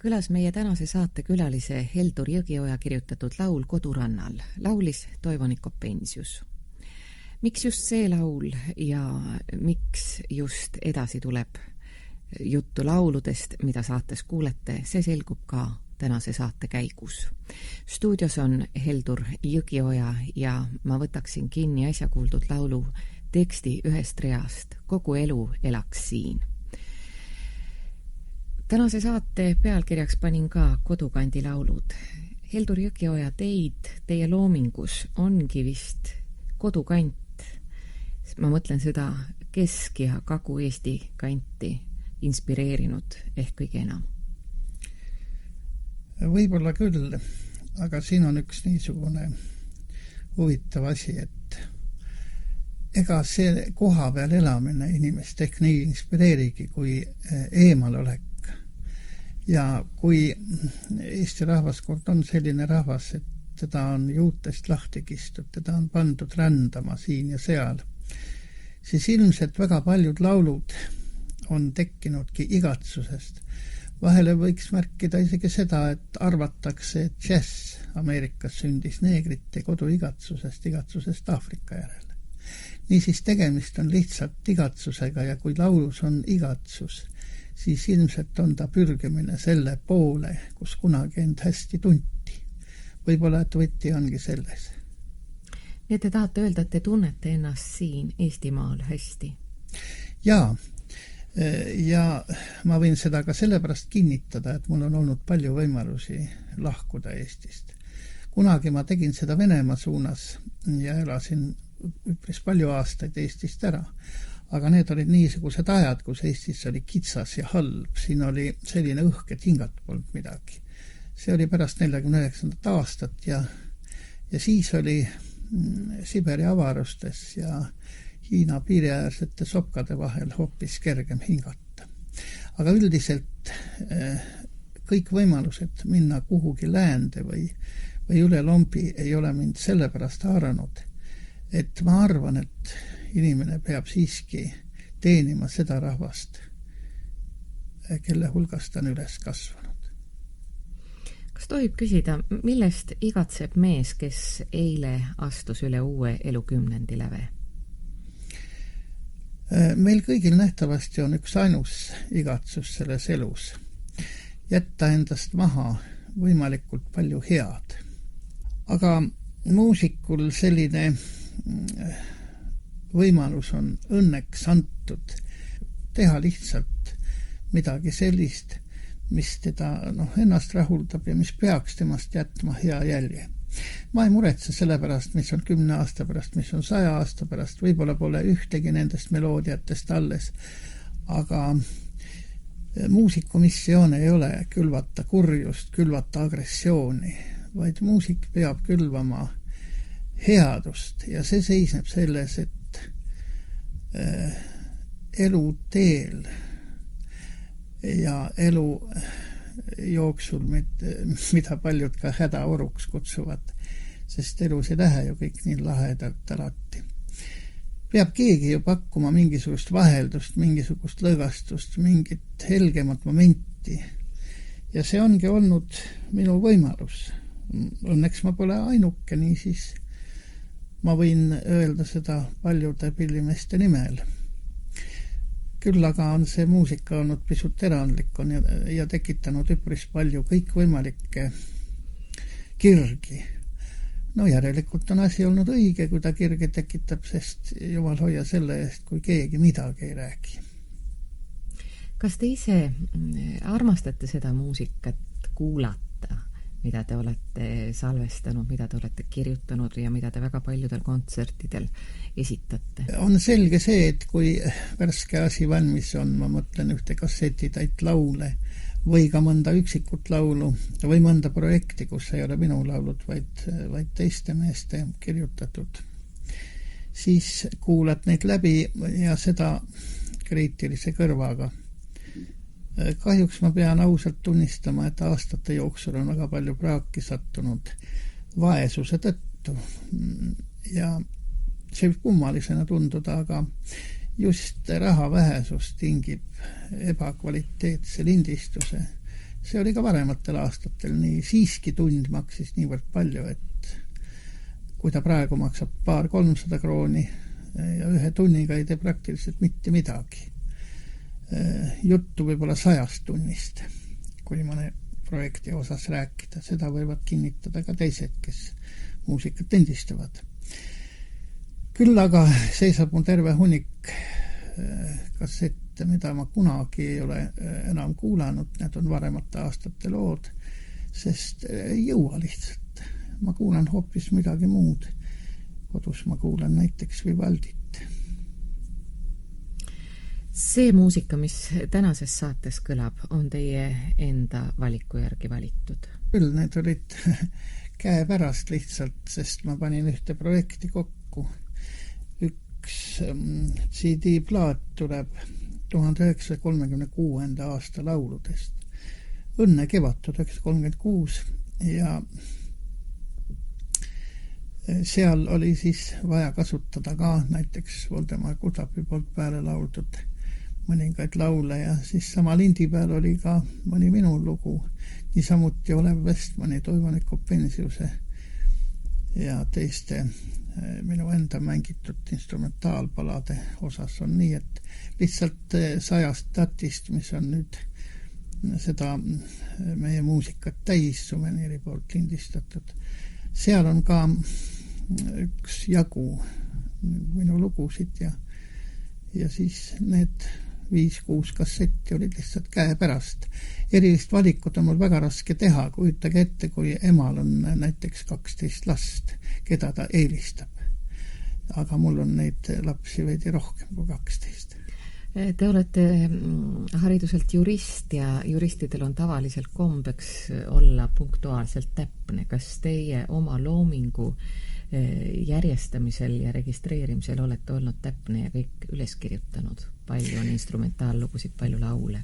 Kõlas meie tänase saate külalise Heldur Jõgioja kirjutatud laul Kodurannal. Laulis Toivo Nikopensius. Miks just see laul ja miks just edasi tuleb juttu lauludest, mida saates kuulete, see selgub ka tänase saate käigus. Stuudios on Heldur Jõgioja ja ma võtaksin kinni äsja kuuldud laulu teksti ühest reast. Kogu elu elaks siin. Tänase saate pealkirjaks panin ka Kodukandi laulud. Heldur Jõgioja, teie loomingus ongi vist kodukant. Ma mõtlen seda Kesk- ja Kagu-Eesti kanti inspireerinud ehk kõige enam. Võib-olla küll, aga siin on üks niisugune huvitav asi, et ega see koha peal elamine inimest ehk nii inspireerigi kui eemalolek. Ja kui Eesti rahvaskord on selline rahvas, et teda on juutest lahti kistud, teda on pandud rändama siin ja seal, siis ilmselt väga paljud laulud on tekkinudki igatsusest. Vahele võiks märkida isegi seda, et arvatakse, et džäss Ameerikas sündis neegrite igatsusest Aafrika järele. Niisiis tegemist on lihtsalt igatsusega ja kui laulus on igatsus, siis ilmselt on ta pürgimine selle poole, kus kunagi end hästi tunti. Võib-olla, et võti ongi selles. Nii te tahate öelda, et te tunnete ennast siin Eestimaal hästi? Jaa, ja ma võin seda ka sellepärast kinnitada, et mul on olnud palju võimalusi lahkuda Eestist. Kunagi ma tegin seda Venemaa suunas ja elasin üpris palju aastaid Eestist ära. Aga need olid niisugused ajad, kus Eestis oli kitsas ja halb. Siin oli selline õhk, et hingat polnud midagi. See oli pärast 49. aastat ja siis oli Siberi avarustes ja Hiina piiriäärsete sopkade vahel hoopis kergem hingata. Aga üldiselt kõik võimalused minna kuhugi läände või üle lombi ei ole mind sellepärast haaranud, et ma arvan, et inimene peab siiski teenima seda rahvast, kelle hulgas ta on üles kasvanud. Kas tohib küsida, millest igatseb mees, kes eile astus üle uue elukümnendi läve? Meil kõigil nähtavasti on üks ainus igatsus selles elus. Jätta endast maha võimalikult palju head. Aga muusikul selline võimalus on õnneks antud teha lihtsalt midagi sellist, mis teda ennast rahuldab ja mis peaks temast jätma hea jälje. Ma ei muretse selle pärast, mis on 10 aasta pärast, mis on 100 aasta pärast, võib-olla pole ühtegi nendest meloodiatest alles, aga muusiku missioon ei ole külvata kurjust, külvata agressiooni, vaid muusik peab külvama headust ja see seisneb selles, et elu teel ja elu jooksul, mida paljud ka hädaoruks kutsuvad, sest elus ei lähe ju kõik nii lahedalt alati. Peab keegi ju pakkuma mingisugust vaheldust, mingisugust lõõgastust, mingit helgemat momenti. Ja see ongi olnud minu võimalus. Õnneks ma pole ainuke, niisiis ma võin öelda seda paljude pillimeeste nimel. Küll aga on see muusika olnud pisut erandlik ja tekitanud üpris palju kõikvõimalikke kirgi. No järelikult on asi olnud õige, kui ta kirge tekitab, sest jumal hoia selle eest, kui keegi midagi ei räägi. Kas te ise armastate seda muusikat kuulata, mida te olete salvestanud, mida te olete kirjutanud ja mida te väga paljudel kontsertidel esitate? On selge see, et kui värske asi valmis on, ma mõtlen ühte kassetitäit laule või ka mõnda üksikut laulu või mõnda projekti, kus ei ole minu laulud, vaid teiste meeste kirjutatud, siis kuulad neid läbi ja seda kriitilise kõrvaga. Kahjuks ma pean ausalt tunnistama, et aastate jooksul on väga palju praaki sattunud vaesuse tõttu. Ja see võib kummalisena tunduda, aga just raha vähesus tingib ebakvaliteetse lindistuse, see oli ka varematel aastatel nii, siiski tund maksis niivõrd palju, et kui ta praegu maksab 200-300 krooni ja ühe tunniga ei tee praktiliselt mitte midagi. Juttu võib-olla 100 tunnist, kui mõne projekti osas rääkida. Seda võivad kinnitada ka teised, kes muusikat endistavad. Küll aga seisab mu terve hunnik kassette, mida ma kunagi ei ole enam kuulanud, need on varemate aastate lood, sest ei jõua lihtsalt. Ma kuulan hoopis midagi muud. Kodus ma kuulan näiteks Vivaldit. See muusika, mis tänases saates kõlab, on teie enda valiku järgi valitud? Küll, need olid käepärast lihtsalt, sest ma panin ühte projekti kokku. Üks CD-plaat tuleb 1936. aasta lauludest. Õnne kevad 1936 ja seal oli siis vaja kasutada ka näiteks Voldemar Kudapi poolt peale lauldud mõningaid laule ja siis sama lindi peal oli ka mõni minu lugu, niisamuti Olev Vestmani, Toivonik Kopensiuse ja teiste minu enda mängitud instrumentaalpalade osas on nii, et lihtsalt 100 datist, mis on nüüd seda meie muusikat täis Suveniiri poolt lindistatud. Seal on ka üks jagu minu lugusid ja siis need 5-6 kassetti olid lihtsalt käepärast. Erilist valikut on mul väga raske teha, kujutage ette, kui emal on näiteks 12 last, keda ta eelistab. Aga mul on neid lapsi veidi rohkem kui 12. Te olete hariduselt jurist ja juristidel on tavaliselt kombeks olla punktuaalselt täpne. Kas teie oma loomingu järjestamisel ja registreerimisel olete olnud täpne ja kõik üles kirjutanud? Palju on instrumentaallugusid, palju laule?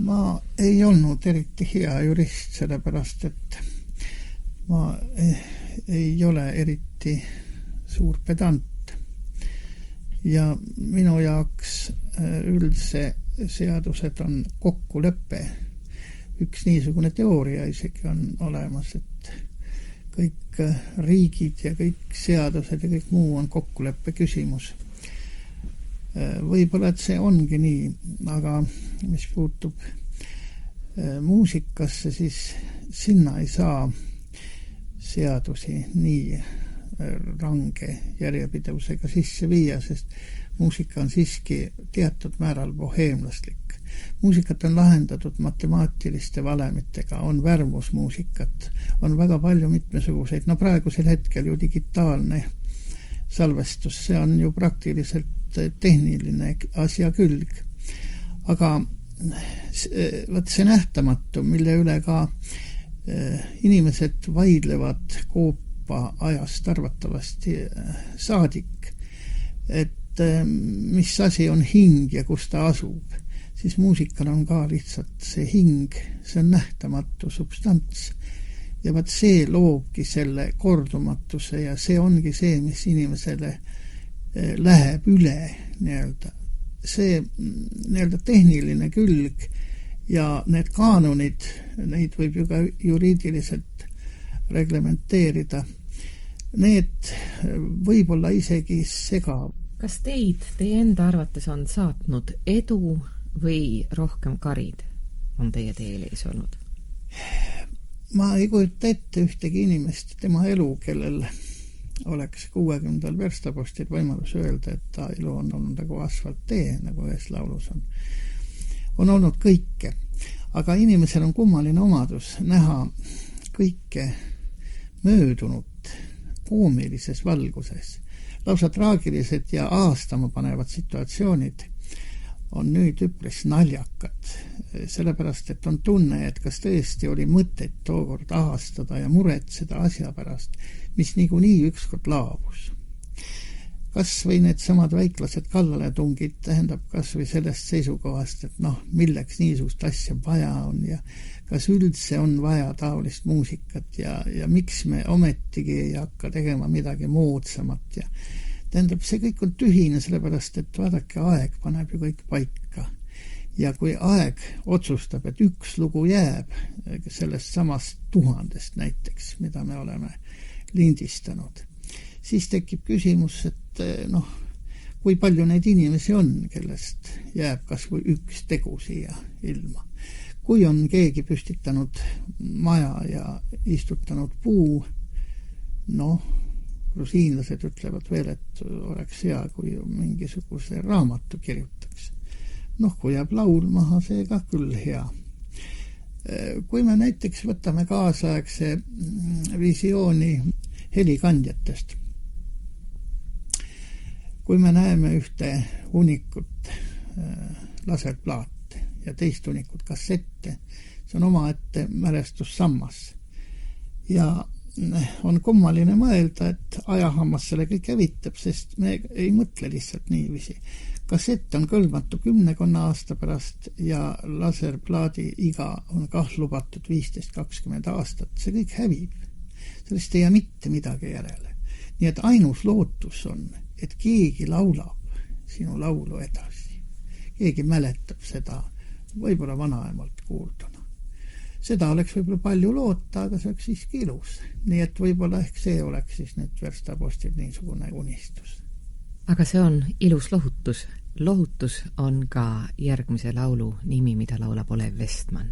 Ma ei olnud eriti hea jurist, sellepärast, et ma ei ole eriti suur pedant. Ja minu jaoks üldse seadused on kokkulepe. Üks niisugune teooria isegi on olemas, et kõik riigid ja kõik seadused ja kõik muu on kokkuleppe küsimus. Võib-olla, et see ongi nii, aga mis puutub muusikasse, siis sinna ei saa seadusi nii range järjepidevusega sisse viia, sest muusika on siiski teatud määral boheemlaslik. Muusikat on lahendatud matemaatiliste valemitega, on värvusmuusikat, on väga palju mitmesuguseid. No praegusel hetkel ju digitaalne salvestus, see on ju praktiliselt tehniline asja külg. Aga see nähtamatu, mille üle ka inimesed vaidlevad ajast arvatavasti saadik, et mis asi on hing ja kus ta asub, siis muusikal on ka lihtsalt see hing, see on nähtamatu substants. Ja vaat see loobki selle kordumatuse ja see ongi see, mis inimesele läheb üle nii-öelda. See nii-öelda tehniline külg ja need kaanonid, neid võib ju ka juriidiliselt reglementeerida. Need võib-olla isegi segab. Kas teie enda arvates on saatnud edu või rohkem karid on teie teel ees olnud? Ma ei kujuta ette ühtegi inimest tema elu, kellel oleks 60. verstapostil võimalus öelda, et ta elu on olnud nagu asfalttee, nagu ühes laulus on. On olnud kõike, aga inimesel on kummaline omadus näha kõike möödunut koomilises valguses. Lausa traagilised ja aastama panevad situatsioonid on nüüd üpris naljakad, sellepärast, et on tunne, et kas tõesti oli mõtet tookord ahastada ja muretseda asja pärast, mis niikuinii ükskord laabus. Kas või need samad väiklased kallaletungid tähendab kas või sellest seisukohast, et milleks niisugust asja vaja on ja kas üldse on vaja taolist muusikat ja miks me ometigi ei hakka tegema midagi moodsamat ja tähendab, see kõik on tühine, sellepärast, et vaadake, aeg paneb ju kõik paika. Ja kui aeg otsustab, et üks lugu jääb sellest samast 1000 näiteks, mida me oleme lindistanud, siis tekib küsimus, et kui palju neid inimesi on, kellest jääb kas või üks tegu siia ilma. Kui on keegi püstitanud maja ja istutanud puu, grusiinlased ütlevad veel, et oleks hea, kui mingisuguse raamatu kirjutaks. Kui jääb laul maha, see ka küll hea. Kui me näiteks võtame kaasaegse visiooni helikandjatest, kui me näeme ühte hunikut laserplaate ja teist hunikut kassette, see on omaette mälestussammas. Ja on kummaline mõelda, et ajahammas selle kõik hävitab, sest me ei mõtle lihtsalt niiviisi. Kassett on kõlbmatu 10 aasta pärast ja laserplaadi iga on lubatud 15-20 aastat. See kõik hävib. Sellest ei jää mitte midagi järele. Nii et ainus lootus on, et keegi laulab sinu laulu edasi. Keegi mäletab seda võib-olla vanaemalt kuulduna. Seda oleks võib-olla palju loota, aga see oleks siiski ilus. Nii et võib-olla ehk see oleks siis nüüd verstapostil niisugune unistus. Aga see on ilus lohutus. Lohutus on ka järgmise laulu nimi, mida laulab Olev Vestman.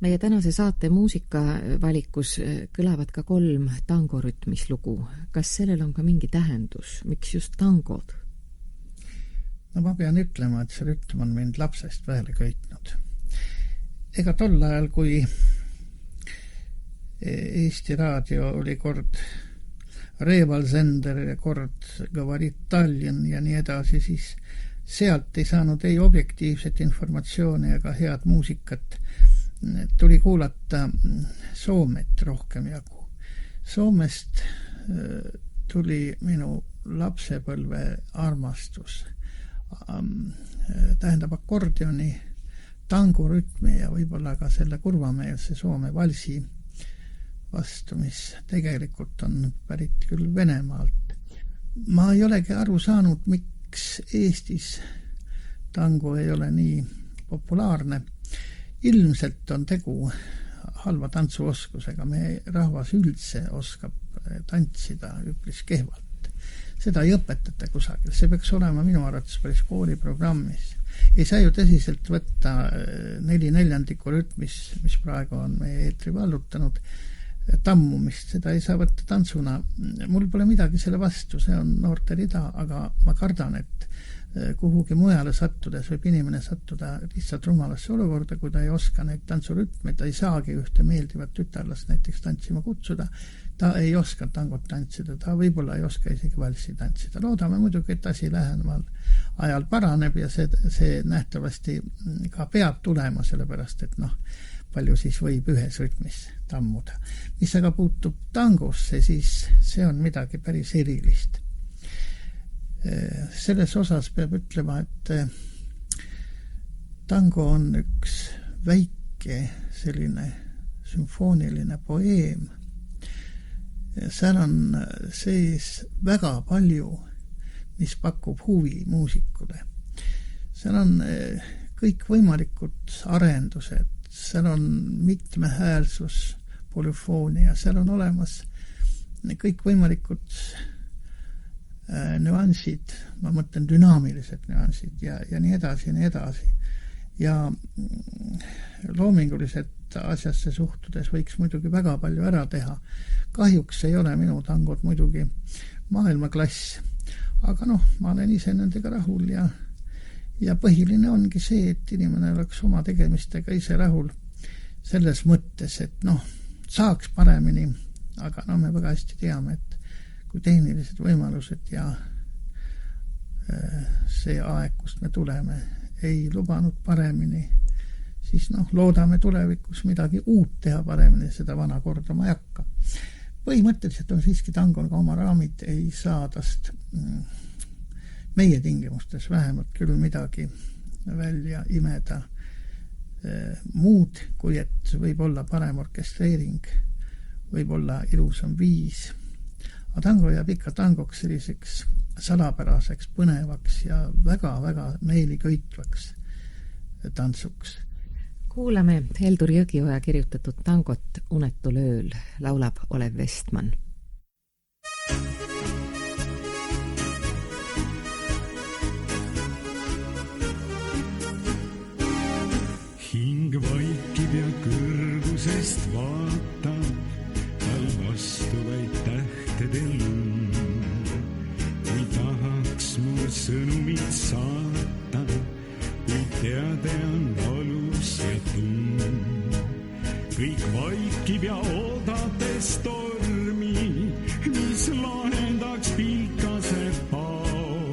Meie tänase saate muusikavalikus kõlavad ka 3 tangorütmislugu. Kas sellel on ka mingi tähendus? Miks just tangod? Ma pean ütlema, et see rütm on mind lapsest peale köitnud. Ega tol ajal, kui Eesti Raadio oli kord Reval Sender ja kord Gavarit Tallinn ja nii edasi, siis sealt ei saanud ei objektiivset informatsiooni ega head muusikat. Tuli kuulata Soomet rohkem jagu. Soomest tuli minu lapsepõlve armastus. Tähendab akordioni, tangorütmi ja võib-olla ka selle kurvameelse Soome valsi vastu, mis tegelikult on pärit küll Venemaalt. Ma ei olegi aru saanud, miks Eestis tango ei ole nii populaarne. Ilmselt on tegu halva tantsuoskusega. Meie rahvas üldse oskab tantsida üpris kehvalt. Seda ei õpetata kusagil. See peaks olema minu arvates päris kooliprogrammis. Ei saa ju tõsiselt võtta 4/4 rütmis, mis praegu on meie eetri vallutanud, tammumist. Seda ei saa võtta tantsuna. Mul pole midagi selle vastu, see on noorte rida, aga ma kardan, et kuhugi mujale sattudes võib inimene sattuda lihtsalt rumalasse olukorda, kui ta ei oska neid tantsurütme, ta ei saagi ühte meeldivat tütarlast näiteks tantsima kutsuda, ta ei oska tangot tantsida, ta võib-olla ei oska isegi valsi tantsida. Loodame muidugi, et asi läheneval ajal paraneb ja see nähtavasti ka peab tulema, sellepärast, et palju siis võib ühes rütmis tammuda. Mis aga puutub tangosse, siis see on midagi päris erilist. Selles osas peab ütlema, et tango on üks väike selline sümfooniline poeem. Seal on sees väga palju, mis pakub huvi muusikule. Seal on kõik võimalikud arendused, seal on mitmehäälsus, polüfoonia, seal on olemas kõik võimalikud nüansid, ma mõtlen dünaamilised nüansid ja nii edasi ja nii edasi. Ja loominguliselt asjasse suhtudes võiks muidugi väga palju ära teha. Kahjuks ei ole minu tangod muidugi maailmaklass, aga ma olen ise nendega rahul ja põhiline ongi see, et inimene oleks oma tegemistega ise rahul selles mõttes, et saaks paremini, aga me väga hästi teame, et kui tehnilised võimalused ja see aeg, kust me tuleme, ei lubanud paremini, siis loodame tulevikus midagi uut teha paremini, seda vana kordama ei hakka. Põhimõtteliselt on siiski tangol ka oma raamid, ei saa tast meie tingimustes vähemalt küll midagi välja imeda muud, kui et võib olla parem orkestreering, võib olla ilusam viis. Aga tango jääb ikka tangoks selliseks salapäraseks, põnevaks ja väga-väga meeliköitvaks tantsuks. Kuulame Heldur Jõgioja kirjutatud tangot Unetul ööl, laulab Olev Vestman. Hing vaikib ja kõrgusest vaatab, tal vastu vaid tähtede lund. Kui tahaks mul sõnumit saata, kui teade on valus ja tund. Kõik vaikib ja oodates tormi, mis lahendaks pilkase pao.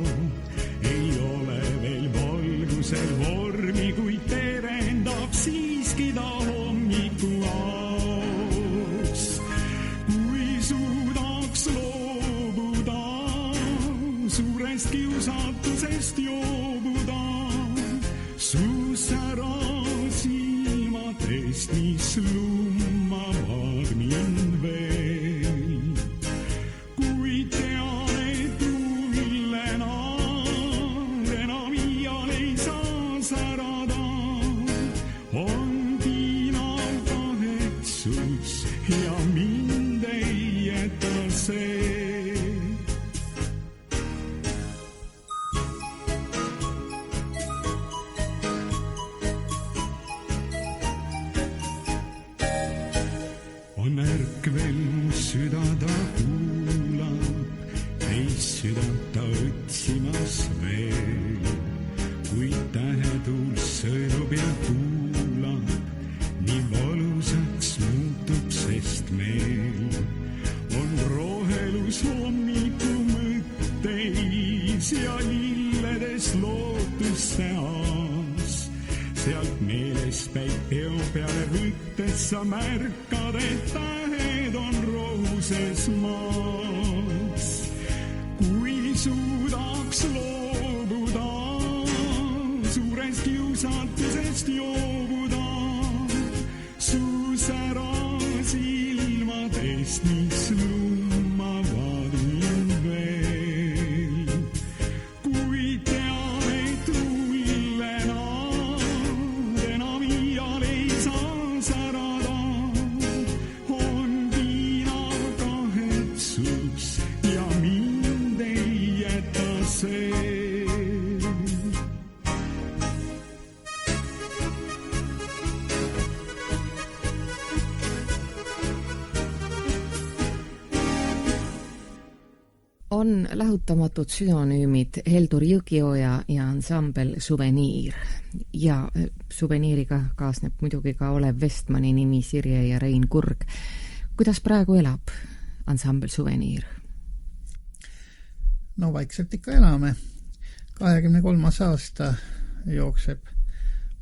Ei ole veel valgusel vormi, kui terendab siiski ta hommiku aos. Kui suudaks loobuda, suurest kiusatusest joobuda, su sära silmadest, mis lummavad mind veel. Kui tean, et mullena enam iial ei saa särada, on piinav kahetsus ja mind ei jäta see. On ärkvel mu süda ta kuulab, teist südant ta otsimas veel. Kui tähetuul sõelub ja tuulab, nii valusaks muutub, sest meil on rohelus taevas lootuste aas. Sealt meelest päid peo peale võttes sa märkad, et tähed on rohuses maas. Kui suudaks loobuda, suurest kiusatusest joobuda, su säras ilmadest, mis lummavad mind veel. Kui tean, et ullenad enam iial ei saa särada, on piinav kahetsus ja mind ei jäta see. On lahutamatud sünonüümid Heldur Jõgioja ja ansambel Suveniir. Ja Suveniiriga kaasneb muidugi ka Olev Vestmani nimi Sirje ja Rein Kurg. Kuidas praegu elab ansambel Suveniir? No vaikselt ikka elame. 23. aasta jookseb.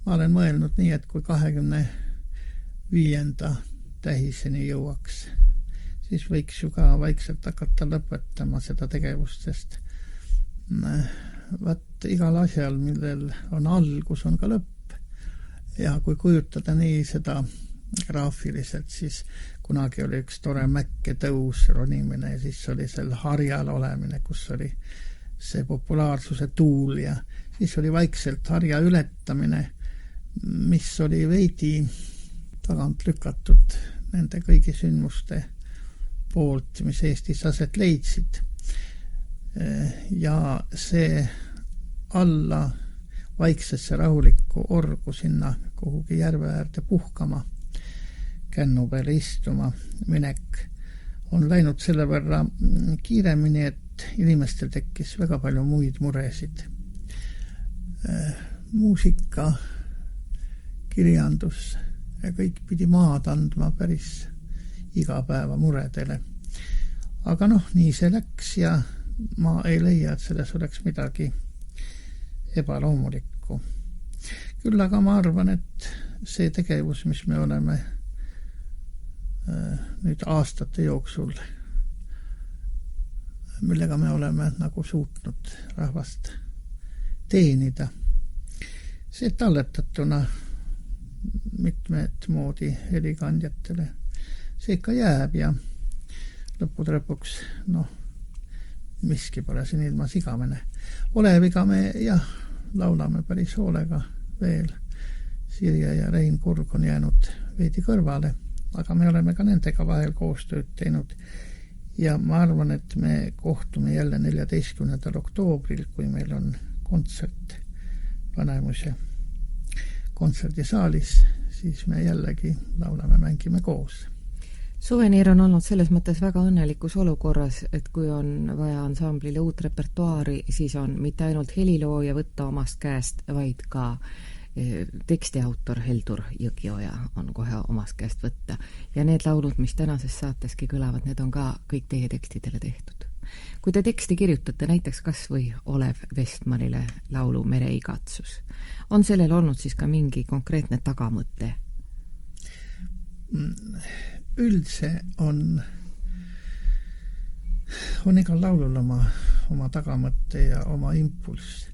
Ma olen mõelnud nii, et kui 25. tähiseni jõuaks, siis võiks ju ka vaikselt hakata lõpetama seda tegevust, sest igal asjal, millel on algus, on ka lõpp. Ja kui kujutada nii seda graafiliselt, siis kunagi oli üks tore mäkke tõus ronimine ja siis oli seal harjal olemine, kus oli see populaarsuse tuul ja siis oli vaikselt harja ületamine, mis oli veidi tagant lükatud nende kõigi sündmuste poolt, mis Eestis aset leidsid. Ja see alla vaiksesse rahulikku orgu sinna kuhugi järve äärde puhkama, kännu peale istuma minek on läinud selle võrra kiiremini, et inimestel tekkis väga palju muid muresid. Muusika, kirjandus ja kõik pidi maad andma päris igapäeva muredele. Aga nii see läks ja ma ei leia, et selles oleks midagi ebaloomulikku. Küll aga ma arvan, et see tegevus, mis me oleme nüüd aastate jooksul, millega me oleme nagu suutnud rahvast teenida, see talletatuna mitmed moodi helikandjatele, see ikka jääb ja lõppude lõpuks, miski pole siin ilma sigamene. Oleviga me laulame päris hoolega veel. Sirje ja Rein Kurg on jäänud veidi kõrvale, aga me oleme ka nendega vahel koostööd teinud ja ma arvan, et me kohtume jälle 14. oktoobril, kui meil on kontsert Vanemuise kontserdisaalis, siis me jällegi laulame, mängime koos. Suveniir on olnud selles mõttes väga õnnelikus olukorras, et kui on vaja ansamblile uut repertuaari, siis on mitte ainult helilooja võtta omast käest, vaid ka tekstiautor Heldur Jõgioja on kohe omast käest võtta. Ja need laulud, mis tänases saateski kõlavad, need on ka kõik teie tekstidele tehtud. Kui te teksti kirjutate näiteks kas või Olev Vestmanile laulu Mere igatsus, on sellel olnud siis ka mingi konkreetne tagamõte? Üldse on igal laulul oma tagamõte ja oma impulss.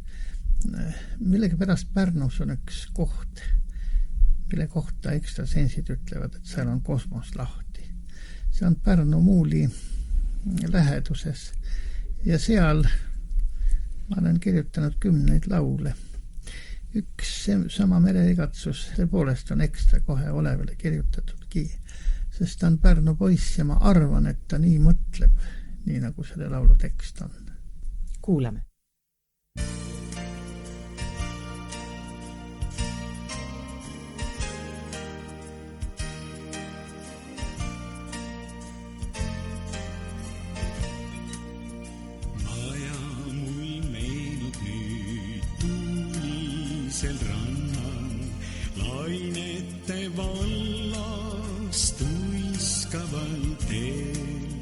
Millegi pärast Pärnus on üks koht, mille kohta ekstrasensid ütlevad, et seal on kosmos lahti. See on Pärnu Muuli läheduses ja seal ma olen kirjutanud 10 laule. Üks sama Mere igatsus tõepoolest on ekstra kohe Olevile kirjutatudki, sest ta on Pärnu poiss ja ma arvan, et ta nii mõtleb, nii nagu selle laulu tekst on. Kuulame. Rannal lainete vallast tuiskaval teel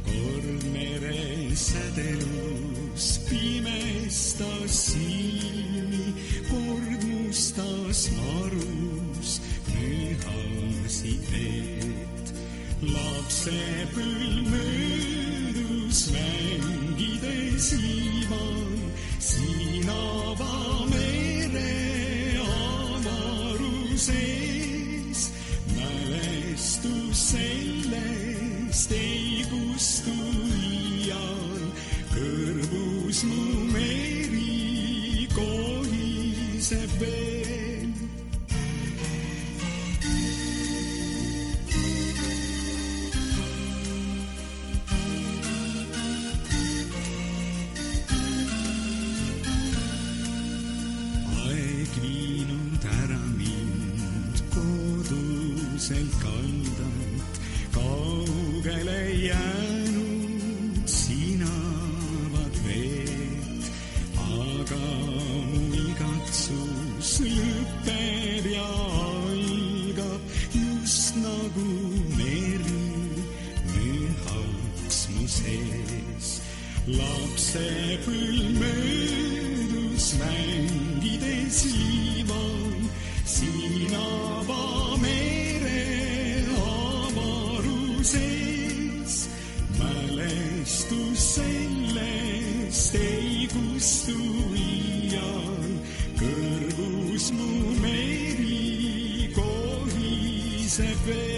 kord mere sädelus pimestas silmi, kord mustas marus pühasid veed. Lapsepõlv möödus mängides liival, siin avamere avaruses. Mälestus sellest ei kustu iial, kõrvus mu meri kohiseb veel. Aeg viinud ära mind koduselt kaldalt, kaugele jäänud sinavad veed, aga mu igatsus lõpeb ja algab just nagu meri mühaks mu sees. Lapsepõlv möödus mängides liival, siin avamere avaruses. Mälestus sellest ei kustu iial, kõrvus mu meri kohiseb veel.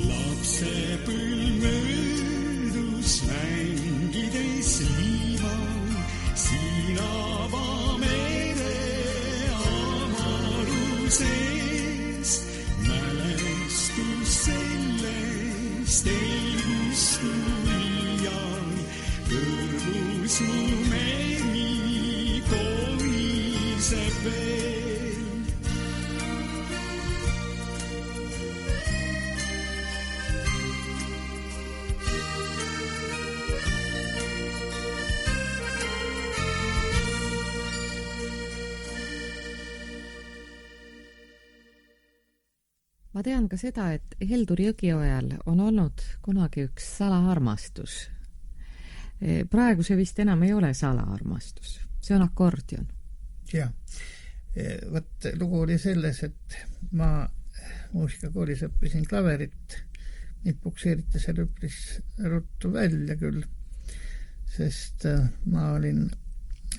Lapsepõlv möödus mängides liival, siin avamere avaruses. Mälestus sellest ei kustu iial, kõrvus mu meri kohiseb veel. Ma tean ka seda, et Helduri Jõgioojal on olnud kunagi üks salaarmastus. Praegu see vist enam ei ole salaarmastus. See on akordion. Jah. Võt, lugu oli selles, et ma muusikakoolis õppisin klaverit. Mind pukseeriti seal üpris ruttu välja küll, sest ma olin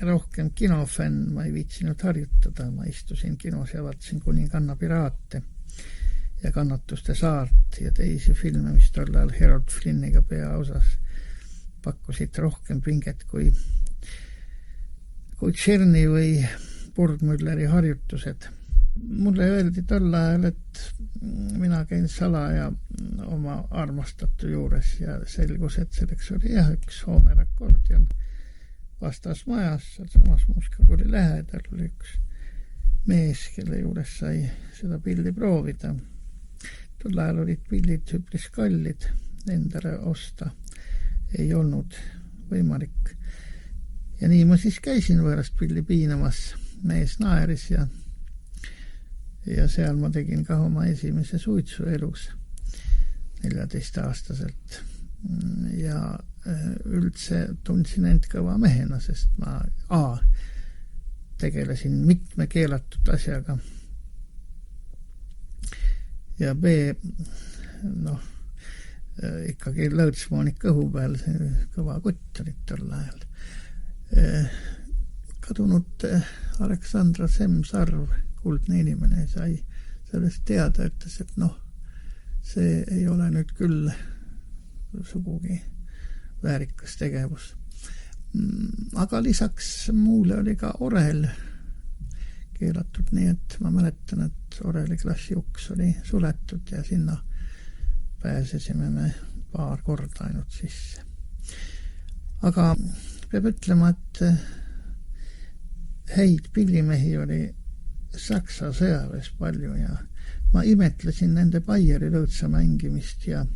rohkem kinofänn, ma ei viitsinud harjutada. Ma istusin kinos ja vaatasin Kuninganna piraate ja Kannatuste saart ja teisi filme, mis tol ajal Harold Flynniga peaosas pakkusid rohkem pinget kui Tšerni või Burgmülleri harjutused. Mulle öeldi tol ajal, et mina käin salaja oma armastatu juures ja selgus, et selleks oli üks hooneakordion vastas majas, seal samas muusikakooli lähedal oli üks mees, kelle juures sai seda pilli proovida. Tol ajal olid pillid üpris kallid, endale osta ei olnud võimalik. Ja nii ma siis käisin võõrast pilli piinamas, mees naeris ja seal ma tegin ka oma esimese suitsu elus 14-aastaselt. Ja üldse tundsin end kõva mehena, sest ma tegelesin mitme keelatud asjaga. Ja B, ikkagi lõõtsmoonik kõhu peal, see kõva kutt olid tol ajal. Kadunud Aleksandra Semsarv, kuldne inimene, sai sellest teada, ütles, et see ei ole nüüd küll sugugi väärikas tegevus. Aga lisaks muule oli ka Orel, keelatud, nii et ma mäletan, et Oreli klassi uks oli suletud ja sinna pääsesime me paar korda ainult sisse. Aga peab ütlema, et häid pillimehi oli Saksa sõjaväes palju ja ma imetlesin nende Baieri lõõtsa mängimist ja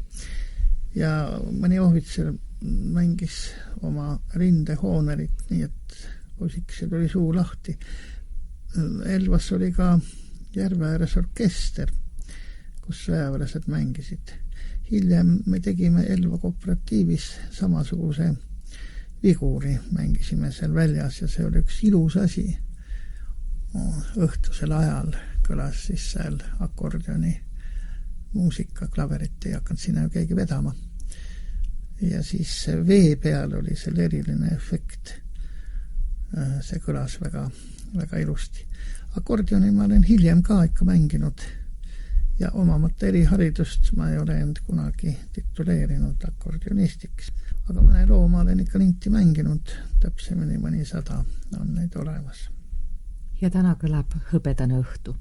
mõni ohvitser mängis oma rindehoonerit, nii et poisikesel oli suu lahti. Elvas oli ka järve ääres orkester, kus sõjaväelased mängisid. Hiljem me tegime Elva kooperatiivis samasuguse viguri, mängisime seal väljas ja see oli üks ilus asi. Õhtusel ajal kõlas siis seal akordioni muusika, klaverit ei hakanud sinna ju keegi vedama. Ja siis vee peal oli seal eriline efekt. See kõlas väga, väga ilusti. Akordioni ma olen hiljem ka ikka mänginud ja omamata eriharidust ma ei ole end kunagi tituleerinud akordionistiks. Aga mõne loo ma olen ikka linti mänginud, täpsemini mõni 100 on neid olemas. Ja täna kõlab Hõbedane õhtu.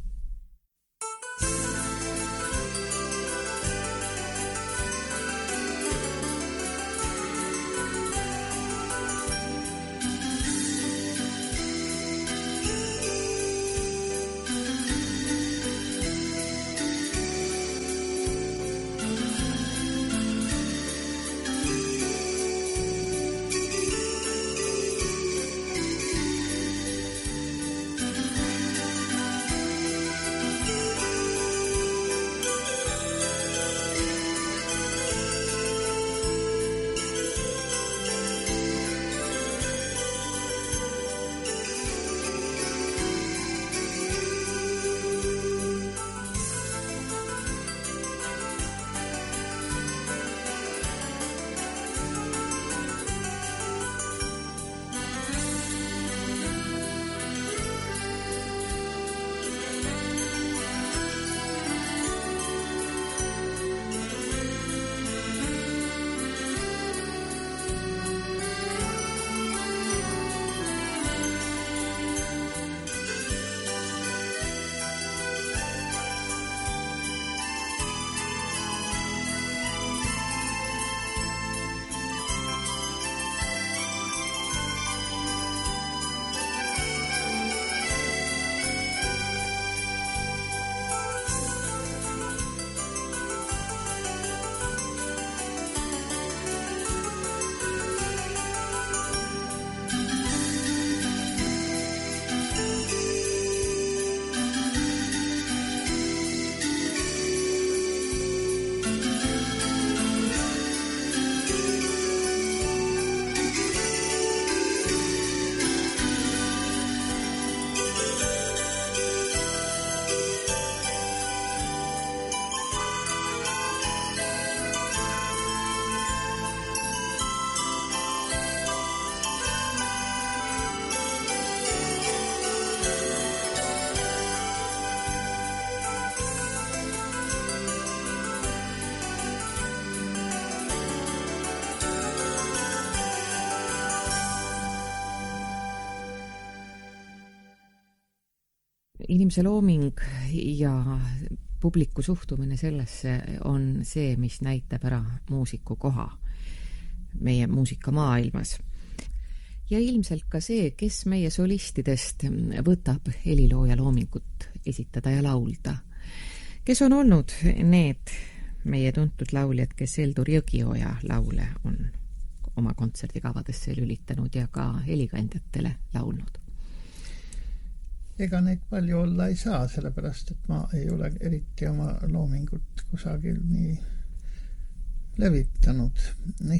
Inimese looming ja publiku suhtumine sellesse on see, mis näitab ära muusiku koha meie muusikamaailmas. Ja ilmselt ka see, kes meie solistidest võtab helilooja loomingut esitada ja laulda. Kes on olnud need meie tuntud lauljad, kes Heldur Jõgioja laule on oma kontserdikavadesse lülitanud ja ka helikandjatele laulnud? Ega neid palju olla ei saa, sellepärast, et ma ei ole eriti oma loomingut kusagil nii levitanud.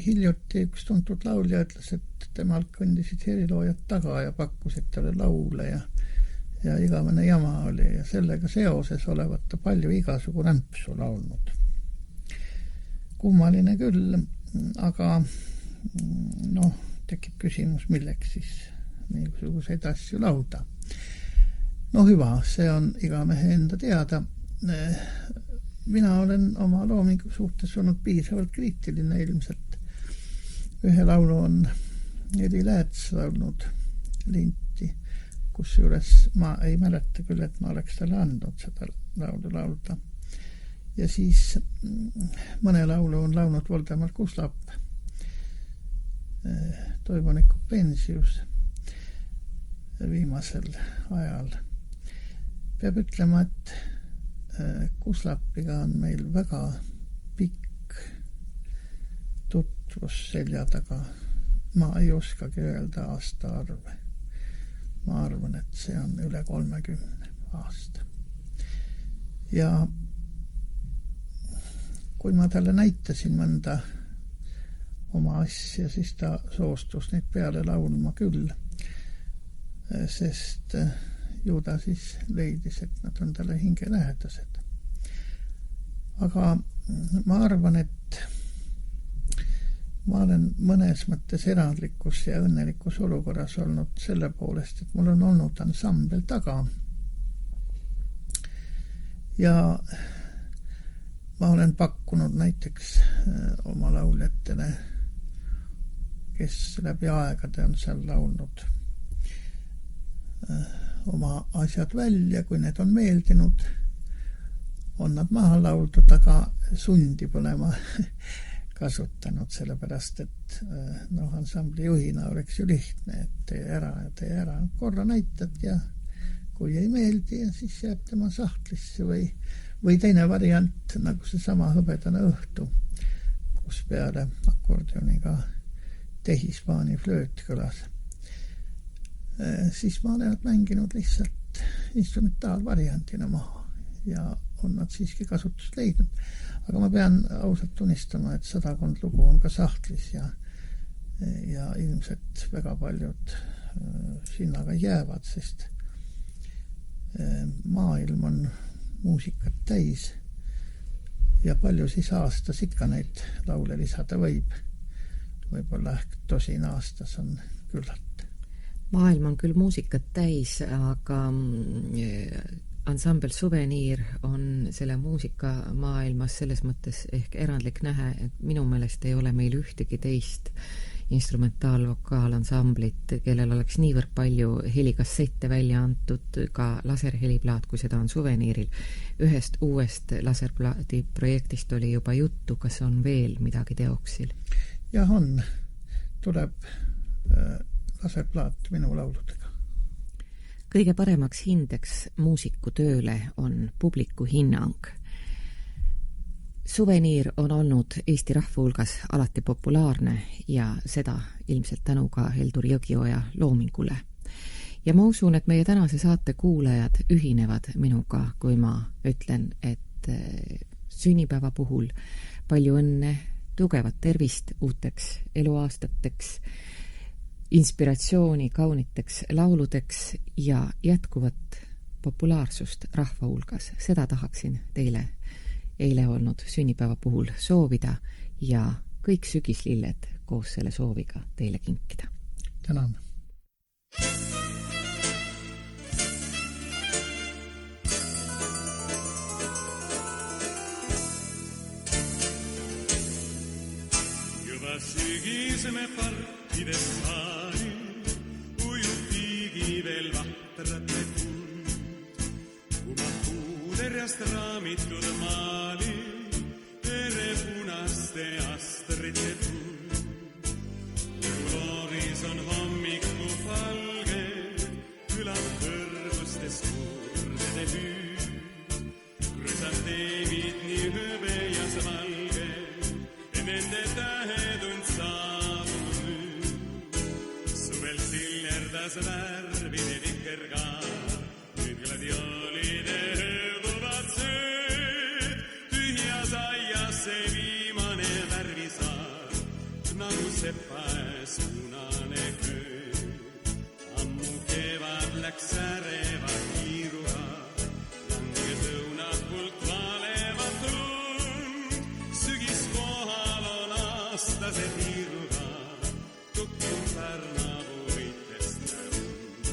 Hiljuti üks tuntud laulja ütles, et temalt kõndisid heliloojad taga ja pakkusid talle laule ja igavene jama oli ja sellega seoses olevat ta palju igasugu rämpsu laulnud. Kummaline küll, aga tekib küsimus, milleks siis niisuguseid asju lauda. Hüva, see on iga mehe enda teada. Mina olen oma loomingu suhtes olnud piisavalt kriitiline ilmselt. Ühe laulu on Edi Lääts laulnud linti kusjuures ma ei mäleta küll, et ma oleks talle andnud seda laulu laulda. Ja siis mõne laulu on laulnud Voldemar Kuslap, Toivonikku Pensius viimasel ajal. Peab ütlema, et Kuslapiga on meil väga pikk tutvus selja taga. Ma ei oskagi öelda aastaarve. Ma arvan, et see on üle 30 aasta. Ja kui ma talle näitasin mõnda oma asja, siis ta soostus neid peale laulma küll, sest ju ta siis leidis, et nad on talle hingelähedased. Aga ma arvan, et ma olen mõnes mõttes erandlikus ja õnnelikus olukorras olnud selle poolest, et mul on olnud ansambel taga. Ja ma olen pakkunud näiteks oma lauljatele, kes läbi aegade on seal laulnud oma asjad välja, kui need on meeldinud, on nad maha lauldud, aga sundi pole ma kasutanud, sellepärast, et ansambli juhina oleks ju lihtne, et tee ära, korra näitad ja kui ei meeldi, siis jääb tema sahtlisse või teine variant, nagu see sama Hõbedane õhtu, kus peale akordioniga tehispaani flööt kõlas. Siis ma olen mänginud lihtsalt instrumentaalvariandina maha ja on nad siiski kasutust leidnud. Aga ma pean ausalt tunnistama, et 100 lugu on ka sahtlis ja ilmselt väga paljud sinna ka jäävad, sest maailm on muusikat täis ja palju siis aastas ikka neid laule lisada võib. Võib-olla ehk 10 aastas on küllalt. Maailm on küll muusikat täis, aga ansambel Suveniir on selle muusika maailmas selles mõttes ehk erandlik nähe, et minu meelest ei ole meil ühtegi teist instrumentaalvokaalansamblit, kellel oleks niivõrd palju helikassette välja antud, ka laserheliplaat, kui seda on Suveniiril. Ühest uuest laserplaadi projektist oli juba juttu, kas on veel midagi teoksil? Jah, on. Tuleb laserplaat minu lauludega. Kõige paremaks hindeks muusiku tööle on publiku hinnang. Suveniir on olnud Eesti rahva hulgas alati populaarne ja seda ilmselt tänu ka Heldur Jõgioja loomingule. Ja ma usun, et meie tänase saate kuulajad ühinevad minuga, kui ma ütlen, et sünnipäeva puhul palju õnne, tugevat tervist uuteks eluaastateks, inspiratsiooni kauniteks lauludeks ja jätkuvat populaarsust rahva hulgas. Seda tahaksin teile eile olnud sünnipäeva puhul soovida ja kõik sügislilled koos selle sooviga teile kinkida. Tänan. Juba sügis me parkides saani, ujub tiigi veel vahtrate tund. Kui ma puuderjast raamitud maali, tere punaste astrite tund. Looris on hommiku valge, külab kõrgustes kurdede hüüd. Krüsanteemid nii hõbejas valge, nende tähetund saabunud nüüd. Suvel sillerdas värvide vikergaar, nüüd gladioolide hõõbuvad sööd. Tühjas aias see viimane värvisaar, nagu sepaes punane köö. Ammu kevad läks äreva kiiruga, langes õunapult valevat lund. Sügis kohal on aastase tiiruga, tukkub Pärna võitest näund.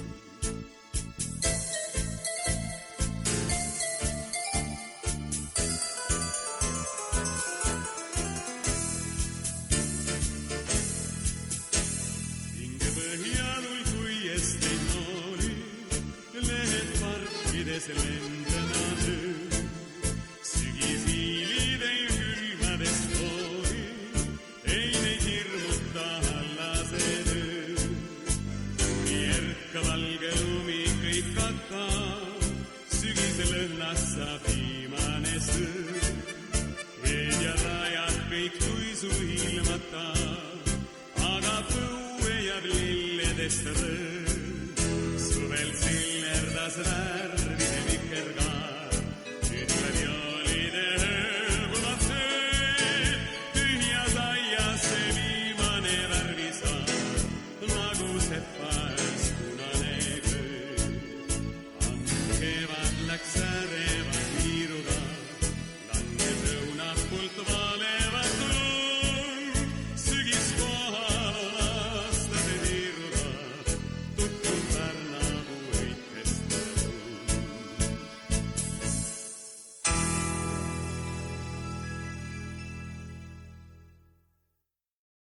veedes lendada öö. Sügishiilid ei külmades toori, ei neid hirmuta hallased öö. Järka valge lumi kõik katab, sügisel õhnas saab viimane sõõr. Veed ja rajad kõik tuisu ilmata, aga põue jääb lilledest rõõr. Suvel sillerdas värvide vikerkaar, nüüd gladioolide hõõguvad söö. Tühjas aias see viimane värvisaar, nagu sepas punane köö. Ammu kevad läks ära.